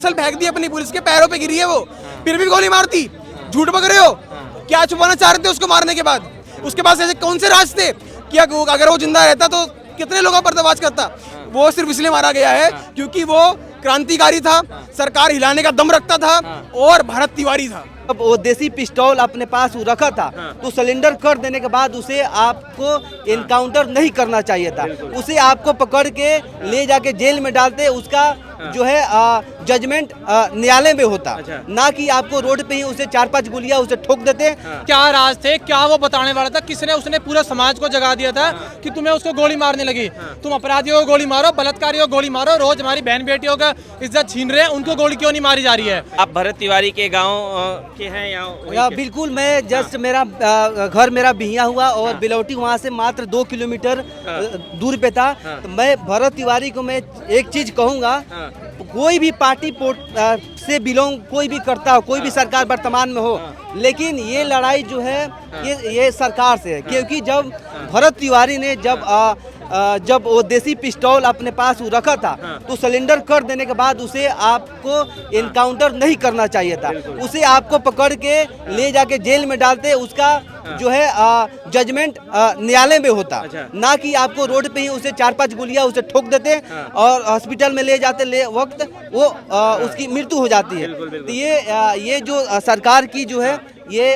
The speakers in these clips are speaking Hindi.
सल फेंक दी अपनी पुलिस के पैरों पे गिरी है वो, फिर भी गोली मारती। झूठ बोल रहे हो, क्या छुपाना चाह रहे थे उसको मारने के बाद? उसके पास ऐसे कौन से राज थे कि अगर वो जिंदा रहता तो कितने लोगों पर पर्दाफाश करता? वो सिर्फ इसलिए मारा गया है क्योंकि वो क्रांतिकारी था, सरकार हिलाने का दम रखता था और भरत तिवारी था। अब वो देसी पिस्तौल अपने पास रखा था तो सरेंडर कर देने के बाद उसे आपको एनकाउंटर नहीं करना चाहिए था। उसे आपको पकड़ के ले जाके जेल में डालते, उसका जो है जजमेंट न्यायालय में होता, ना कि आपको रोड पे ही उसे 4-5 गोलियां उसे ठोक देते। क्या राज थे, क्या वो बताने वाला था? किसने उसने पूरा समाज को जगा दिया था कि तुम्हें उसको गोली मारने लगी? तुम अपराधियों को गोली मारो, बलात्कारियों को गोली मारो, रोज हमारी बहन बेटियों का इज्जत छीन रहे हैं, उनको गोली क्यों नहीं मारी जा रही है? आप भरत तिवारी के गांव के हैं यहाँ? बिल्कुल, मैं जस्ट मेरा घर मेरा बिहिया हुआ और बिलौटी वहाँ से मात्र 2 किलोमीटर दूर पे था। तो मैं भरत तिवारी को मैं एक चीज कहूँगा, कोई भी पार्टी से बिलोंग कोई भी करता हो, कोई भी सरकार वर्तमान में हो, लेकिन ये लड़ाई जो है ये सरकार से है। क्योंकि जब भरत तिवारी ने जब वो देसी पिस्तौल अपने पास रखा था तो सरेंडर कर देने के बाद उसे आपको एनकाउंटर नहीं करना चाहिए था। उसे आपको पकड़ के ले जाके जेल में डालते, उसका जो है जजमेंट न्यायालय में होता, ना कि आपको रोड पे ही उसे 4-5 गोलियां उसे ठोक देते और हॉस्पिटल में ले जाते वक्त वो उसकी मृत्यु हो जाती है। तो ये जो सरकार की जो है ये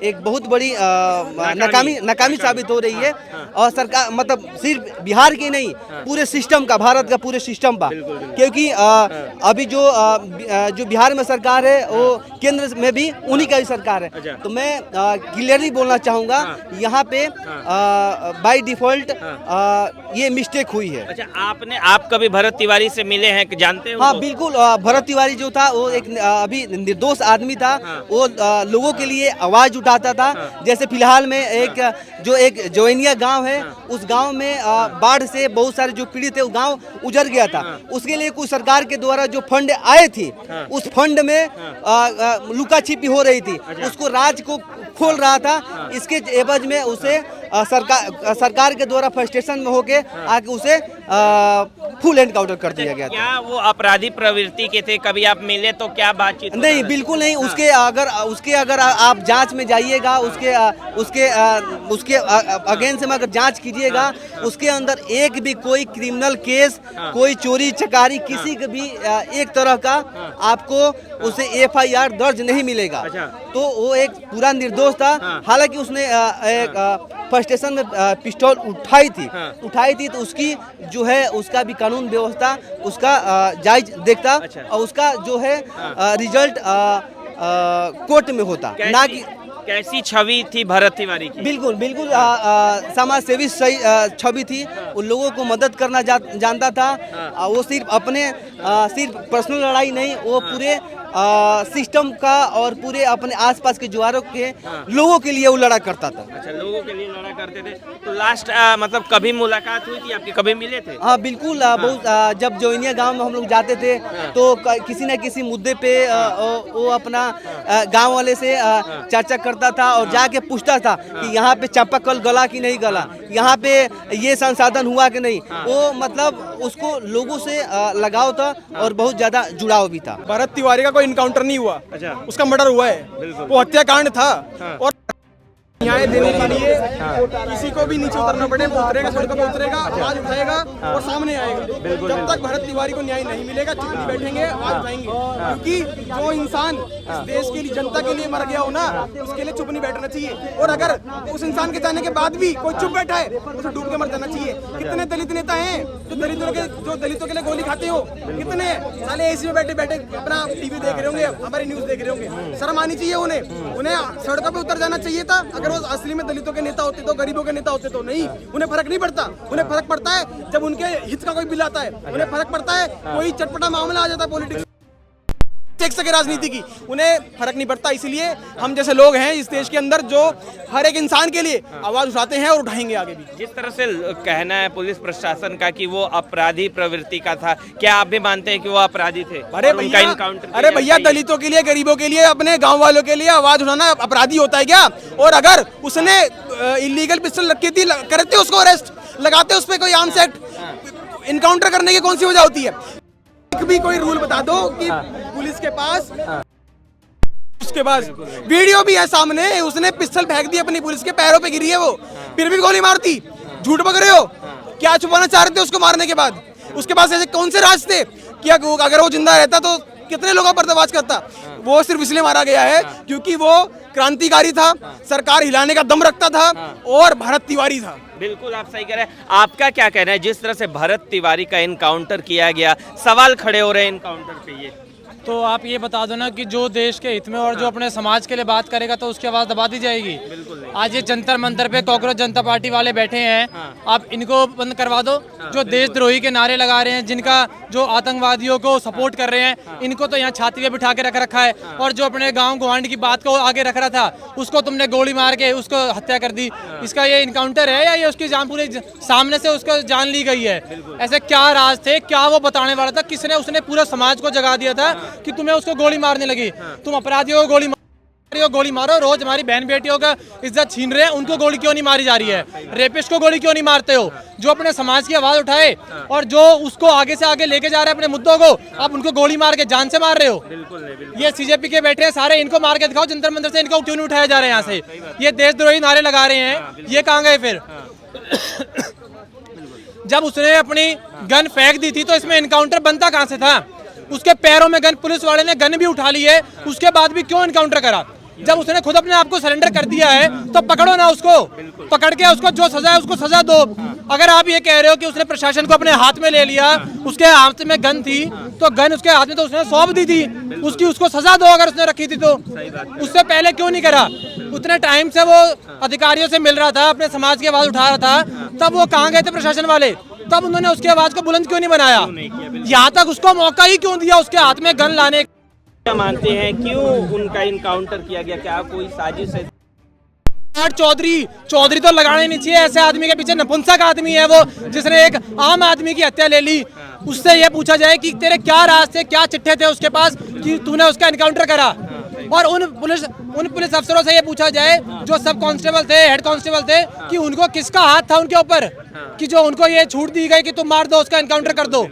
एक बहुत बड़ी नाकामी साबित हो रही है। और सरकार मतलब सिर्फ बिहार की नहीं, पूरे सिस्टम का, भारत का पूरे सिस्टम का। क्योंकि अभी जो बिहार में सरकार है वो केंद्र में भी उन्हीं का ही सरकार है। तो मैं क्लियरली बोलना चाहूँगा, यहाँ पे बाय डिफॉल्ट ये मिस्टेक हुई है। अच्छा, आप कभी भरत तिवारी से मिले हैं, जानते हो? हाँ बिल्कुल, भरत तिवारी जो था वो एक अभी निर्दोष आदमी था। वो लोगों के लिए आवाज उठाता था। जैसे फिलहाल में एक जोइनिया गांव है, उस गांव में बाढ़ से बहुत सारे जो पीड़ित थे, वो गांव उजड़ गया था। उसके लिए कुछ सरकार के द्वारा जो फंड आए थे, उस फंड में लुका छिपी हो रही थी, उसको राज को खोल रहा था। इसके एवज में उसे सरकार के द्वारा फ्रस्ट्रेशन में होके आके उसे फुल एनकाउंटर कर दिया गया था। क्या वो अपराधी प्रवृत्ति के थे? कभी आप मिले तो क्या बातचीत? नहीं, बिल्कुल नहीं। उसके अगर आप जांच में जाइएगा, उसके अगेंस्ट में अगर जांच कीजिएगा, उसके अंदर एक भी कोई क्रिमिनल केस, कोई चोरी चकारी, किसी के भी एक तरह का आपको उसे FIR दर्ज नहीं मिलेगा। तो वो एक पूरा निर्दोष था। हालांकि उसने एक फ्रस्ट्रेशन में पिस्तौल उठाई थी तो उसकी जो है उसका भी कानून व्यवस्था उसका जायज देखता और उसका जो है रिजल्ट कोर्ट में होता, ना कि कैसी छवि थी भरत तिवारी की? बिल्कुल समाज सेवी छवि थी। उन लोगों को मदद करना जानता था। वो सिर्फ पर्सनल लड़ाई नहीं, वो पूरे सिस्टम का और पूरे अपने आसपास के जुआरों के लोगों के लिए वो लड़ा करता था। अच्छा, लोगों के लिए लड़ा करते थे। तो लास्ट मतलब कभी मुलाकात हुई थी आपकी? कभी मिले थे? हाँ बिल्कुल, बहुत जब जोइनिया गांव में हम लोग जाते थे तो किसी न किसी मुद्दे पे वो अपना गांव वाले से चर्चा करता था और जाके पूछता था कि यहाँ पे चापाकल गला कि नहीं गला, यहाँ पे ये संसाधन हुआ कि नहीं। वो मतलब उसको लोगों से लगाव था और बहुत ज्यादा जुड़ाव भी था। भरत तिवारी का कोई इनकाउंटर नहीं हुआ, उसका मर्डर हुआ है। वो हत्याकांड था और न्याय देने के लिए किसी को भी नीचे उतरना पड़े, वो उतरेगा, सड़कों पे उतरेगा, आवाज उठाएगा और सामने आएगा। जब तक भरत तिवारी को न्याय नहीं मिलेगा, चुप नहीं बैठेंगे, आवाज उठाएंगे। क्योंकि जो इंसान इस देश के लिए, जनता के लिए मर गया हो ना, उसके लिए चुप नहीं बैठना चाहिए। और अगर उस इंसान के जाने के बाद भी कोई चुप बैठा है, उसे डूब के मर जाना चाहिए। कितने दलित नेता हैं जो दलितों के लिए गोली खाते हो? कितने साले AC में बैठे अपना TV देख रहे होंगे, हमारी न्यूज देख रहे होंगे। शर्म आनी चाहिए उन्हें सड़कों पे उतर जाना चाहिए था। अगर वो असली में दलितों के नेता होते तो, गरीबों के नेता होते तो नहीं। उन्हें फर्क नहीं पड़ता। उन्हें फर्क पड़ता है जब उनके हित का कोई बिल आता है, उन्हें फर्क पड़ता है कोई चटपटा मामला आ जाता है पॉलिटिक्स के राजनीति की, उन्हें फर्क नहीं पड़ता। इसलिए हम जैसे लोग हैं इस देश के अंदर जो हर एक इंसान के लिए आवाज उठाते हैं और उठाएंगे आगे भी। जिस तरह से कहना है पुलिस प्रशासन का कि वो अपराधी प्रवृत्ति का था, क्या आप भी मानते हैं कि वो अपराधी थे? अरे भैया, दलितों के लिए, गरीबों के लिए, अपने गाँव वालों के लिए आवाज उठाना अपराधी होता है क्या? और अगर उसने इलीगल पिस्टल रखी थी, करते उसको अरेस्ट, लगाते उस पर कोई आर्म्स एक्ट, इनकाउंटर करने की कौन सी वजह होती है? एक भी कोई रूल बता दो कि पुलिस के पास उसके पास वीडियो भी है सामने, उसने पिस्टल फेंक दी अपनी, पुलिस के पैरों पे गिरी है वो, फिर भी गोली मारती। झूठ बक रहे हो, क्या छुपाना चाह रहे थे उसको मारने के बाद? उसके पास ऐसे कौन से राज थे कि अगर वो जिंदा रहता तो कितने लोगों पर पर्दाफाश करता? वो सिर्फ इसलिए मारा गया है क्योंकि वो क्रांतिकारी था, सरकार हिलाने का दम रखता था और भरत तिवारी था। बिल्कुल आप सही कह रहे हैं। आपका क्या कहना है जिस तरह से भरत तिवारी का इनकाउंटर किया गया, सवाल खड़े हो रहे हैं इनकाउंटर पे ये? तो आप ये बता दो ना कि जो देश के हित में और जो अपने समाज के लिए बात करेगा तो उसकी आवाज़ दबा दी जाएगी। आज ये जंतर मंतर पे कॉकरोच जनता पार्टी वाले बैठे हैं, आप इनको बंद करवा दो। जो देशद्रोही के नारे लगा रहे हैं, जिनका जो आतंकवादियों को सपोर्ट कर रहे हैं, इनको तो यहाँ छाती पे बिठा के रख रखा है। और जो अपने गाँव गुआंढ की बात को आगे रख रहा था, उसको तुमने गोली मार के उसको हत्या कर दी। इसका ये इनकाउंटर है या ये उसकी जान पूरे सामने से उसको जान ली गई है? ऐसे क्या राज थे, क्या वो बताने वाला था? किसने उसने पूरे समाज को जगा दिया था कि तुम्हें उसको गोली मारने लगी? तुम अपराधियों को गोली मारो, रोज हमारी बहन बेटियों का इज्जत छीन रहे हैं, उनको गोली क्यों नहीं मारी जा रही है? रेपिस्ट को गोली क्यों नहीं मारते हो? जो अपने समाज की आवाज उठाए और जो उसको आगे से आगे लेके जा रहे हैं अपने मुद्दों को, आप उनको गोली मार के जान से मार रहे हो। ये सीजेपी के बैठे हैं सारे, इनको मार के दिखाओ जंतर मंतर से, इनको क्यों नहीं उठाया जा रहा है यहाँ से? ये देशद्रोही नारे लगा रहे हैं, ये कहाँ गए फिर? जब उसने अपनी गन फेंक दी थी तो इसमें इनकाउंटर बनता कहाँ से था? उसके पैरों में गन, पुलिस वाले ने गन भी उठा ली है, उसके बाद भी क्यों इनकाउंटर करा? जब उसने खुद अपने आप को सरेंडर कर दिया है तो पकड़ो ना उसको, पकड़ के उसको जो सजा है उसको सजा दो। अगर आप ये कह रहे हो कि उसने प्रशासन को अपने हाथ में ले लिया, उसके हाथ में गन थी तो गन उसके हाथ में तो उसने सौंप दी थी, उसको सजा दो अगर उसने रखी थी तो। उससे पहले क्यों नहीं करा? उतने टाइम से वो अधिकारियों से मिल रहा था, अपने समाज की आवाज उठा रहा था, तब वो कहाँ गए थे प्रशासन वाले? तब उन्होंने उसकी आवाज को बुलंद क्यों नहीं बनाया? यहाँ तक उसको मौका ही क्यों दिया उसके हाथ में गन लाने? क्या मानते हैं क्यों उनका इनकाउंटर किया गया? क्या कोई साजिश है? चौधरी तो लगाना ही नहीं चाहिए। ऐसे आदमी के पीछे नपुंसक आदमी है वो, जिसने एक आम आदमी की हत्या ले ली। उससे ये पूछा जाए कि तेरे क्या राज थे, क्या चिट्ठे थे उसके पास कि तूने उसका इनकाउंटर करा? और उन पुलिस अफसरों से ये पूछा जाए जो सब कांस्टेबल थे, हेड कांस्टेबल थे, कि उनको किसका हाथ था उनके ऊपर कि जो उनको ये छूट दी गई कि तुम मार दो, उसका इनकाउंटर कर दो।